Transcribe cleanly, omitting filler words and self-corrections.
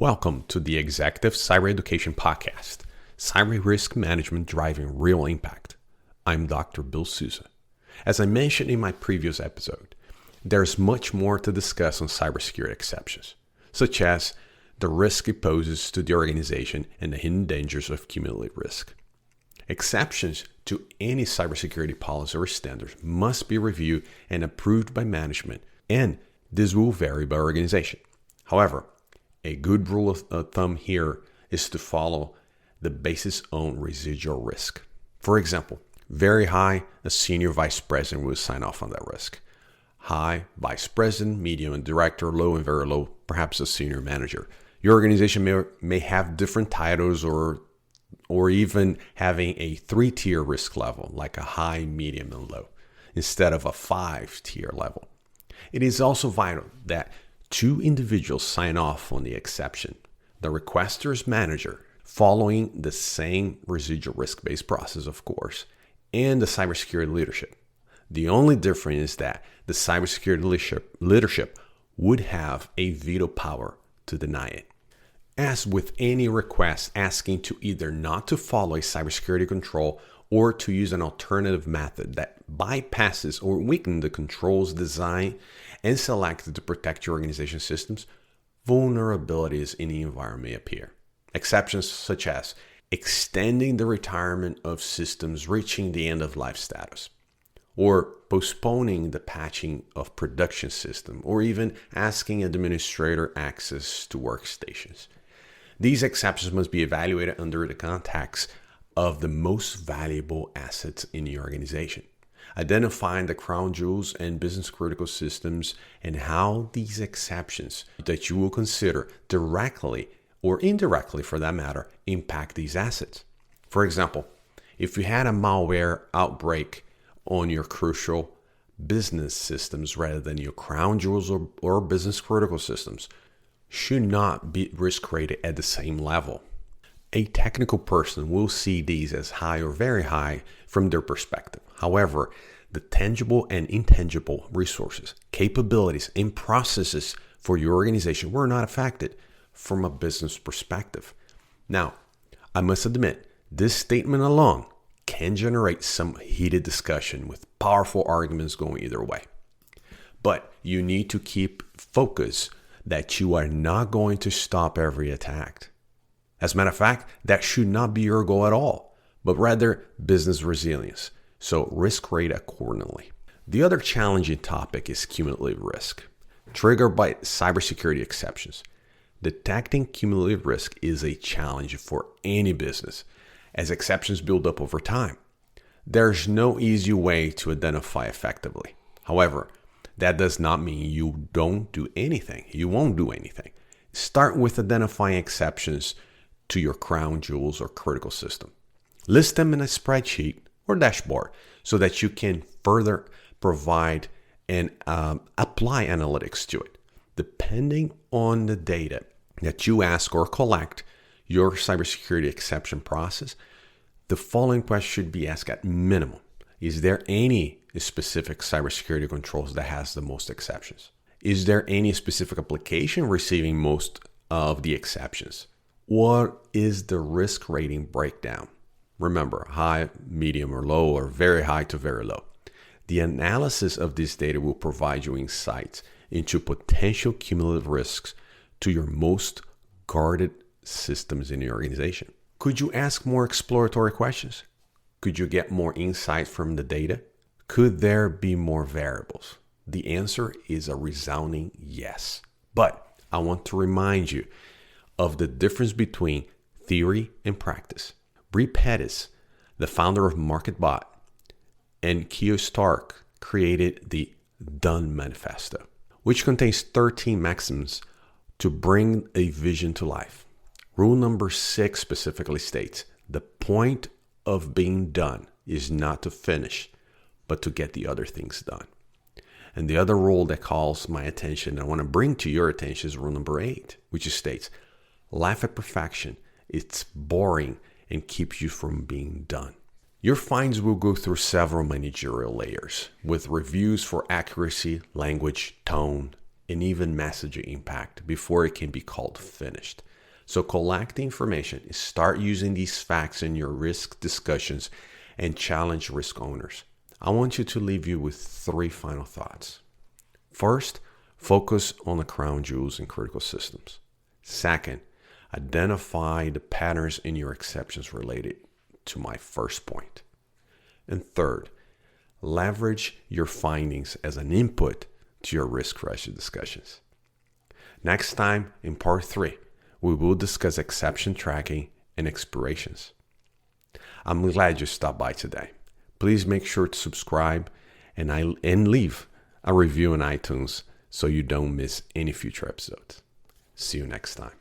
Welcome to the Executive Cyber Education Podcast, Cyber Risk Management Driving Real Impact. I'm Dr. Bill Souza. As I mentioned in my previous episode, there's much more to discuss on cybersecurity exceptions, such as the risk it poses to the organization and the hidden dangers of cumulative risk. Exceptions to any cybersecurity policy or standards must be reviewed and approved by management, and this will vary by organization. However, a good rule of thumb here is to follow the basis on residual risk. For example, very high, a senior vice president will sign off on that risk. High, vice president, medium, and director, low and very low, perhaps a senior manager. Your organization may have different titles or even having a 3-tier risk level, like a high, medium, and low, instead of a 5-tier level. It is also vital that 2 individuals sign off on the exception, the requester's manager, following the same residual risk-based process, of course, and the cybersecurity leadership. The only difference is that the cybersecurity leadership would have a veto power to deny it. As with any request asking to either not to follow a cybersecurity control or to use an alternative method that bypasses or weakens the controls designed and selected to protect your organization systems, vulnerabilities in the environment may appear. Exceptions such as extending the retirement of systems reaching the end of life status, or postponing the patching of production system, or even asking administrator access to workstations. These exceptions must be evaluated under the context of the most valuable assets in the organization, identifying the crown jewels and business critical systems and how these exceptions that you will consider directly or indirectly, for that matter, impact these assets. For example, if you had a malware outbreak on your crucial business systems rather than your crown jewels or business critical systems, should not be risk rated at the same level. A technical person will see these as high or very high from their perspective. However, the tangible and intangible resources, capabilities, and processes for your organization were not affected from a business perspective. Now, I must admit, this statement alone can generate some heated discussion with powerful arguments going either way. But you need to keep focus that you are not going to stop every attack. As a matter of fact, that should not be your goal at all, but rather business resilience. So risk rate accordingly. The other challenging topic is cumulative risk, triggered by cybersecurity exceptions. Detecting cumulative risk is a challenge for any business, as exceptions build up over time. There's no easy way to identify effectively. However, that does not mean you don't do anything. You won't do anything. Start with identifying exceptions to your crown jewels or critical system. List them in a spreadsheet or dashboard so that you can further provide and apply analytics to it. Depending on the data that you ask or collect your cybersecurity exception process, the following question should be asked at minimum. Is there any specific cybersecurity controls that has the most exceptions? Is there any specific application receiving most of the exceptions? What is the risk rating breakdown? Remember, high, medium, or low, or very high to very low. The analysis of this data will provide you insights into potential cumulative risks to your most guarded systems in your organization. Could you ask more exploratory questions? Could you get more insight from the data? Could there be more variables? The answer is a resounding yes. But I want to remind you of the difference between theory and practice. Bree Pettis, the founder of MarketBot, and Keo Stark created the Done Manifesto, which contains 13 maxims to bring a vision to life. Rule number 6 specifically states, the point of being done is not to finish, but to get the other things done. And the other rule that calls my attention, and I want to bring to your attention, is rule number 8, which states, life at perfection, it's boring and keeps you from being done. Your finds will go through several managerial layers with reviews for accuracy, language, tone, and even messaging impact before it can be called finished. So collect the information, start using these facts in your risk discussions, and challenge risk owners. I want you to leave you with 3 final thoughts. First, focus on the crown jewels in critical systems. Second, identify the patterns in your exceptions related to my first point. And third, leverage your findings as an input to your risk ratio discussions. Next time, in part 3, we will discuss exception tracking and expirations. I'm glad you stopped by today. Please make sure to subscribe and leave a review on iTunes so you don't miss any future episodes. See you next time.